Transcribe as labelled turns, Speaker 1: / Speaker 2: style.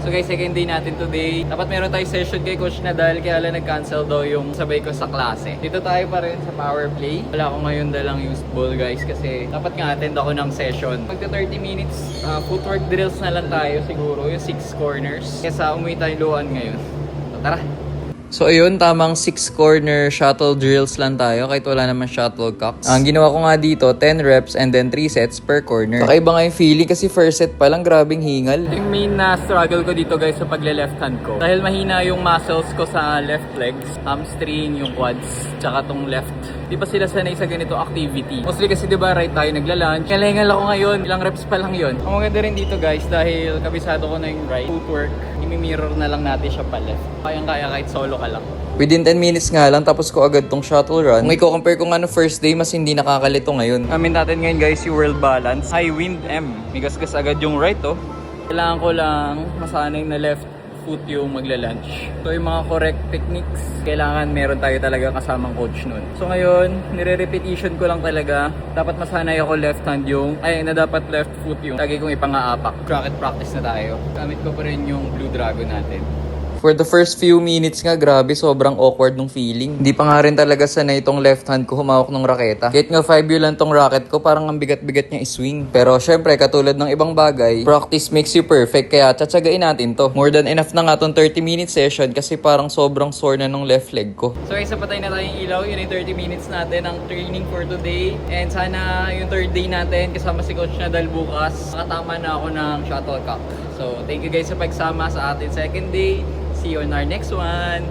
Speaker 1: So guys, second day natin today. Dapat meron tayong session kay Coach Nadal, kaya lang nag-cancel daw yung sabay ko sa klase. Dito tayo pa rin sa power play. Wala ko ngayon dalang used ball guys kasi dapat nga attend ako ng session. Pagka 30 minutes, footwork drills na lang tayo siguro, yung 6 corners. Kesa umuwi tayong luan ngayon. So tara! So ayun, tamang 6 corner shuttle drills lang tayo kahit wala naman shuttlecocks. Ang ginawa ko nga dito, 10 reps and then 3 sets per corner. Kakaiba nga yung feeling kasi first set pa lang grabing hingal. Yung main na struggle ko dito guys sa pagle-left hand ko. Dahil mahina yung muscles ko sa left legs, hamstring, yung quads, tsaka tong left. Di pa sila sanay sa ganito activity. Mostly kasi diba right tayo nagla-lunch. Kalingal ako ngayon, ilang reps pa lang yun. Ang maganda rin dito guys dahil kabisado ko na yung right footwork, imi-mirror na lang natin siya pa left. Kayang-kaya kahit solo ka lang. Within 10 minutes nga lang tapos ko agad tong shuttle run. Kung i-compare ko nga no first day, mas hindi nakakalito ngayon. Amin natin ngayon guys yung world balance. High wind M. Migas-gas agad yung right oh. Kailangan ko lang masanay na left foot yung magla-lunch. So yung mga correct techniques, kailangan meron tayo talaga kasamang coach nun. So ngayon, nire-repetition ko lang talaga. Dapat masanay ako left hand yung, na dapat left foot yung lagi kong ipang-aapak. Bracket practice na tayo. Gamit ko pa rin yung Blue Dragon natin. For the first few minutes nga, grabe, sobrang awkward nung feeling. Hindi pa nga rin talaga sanay itong left hand ko humawak ng raketa. Kahit nga 5 lang tong racket ko, parang ang bigat-bigat niya i-swing. Pero syempre, katulad ng ibang bagay, practice makes you perfect, kaya tsatsagain natin to. More than enough na nga tong 30-minute session kasi parang sobrang sore na nung left leg ko. So guys, patay na tayong ilaw. Yun yung 30 minutes natin ang training for today. And sana yung third day natin, kasama si Coach Nadal bukas, makatama na ako ng shuttlecock. So thank you guys sa pagsama sa atin second day. See you on our next one.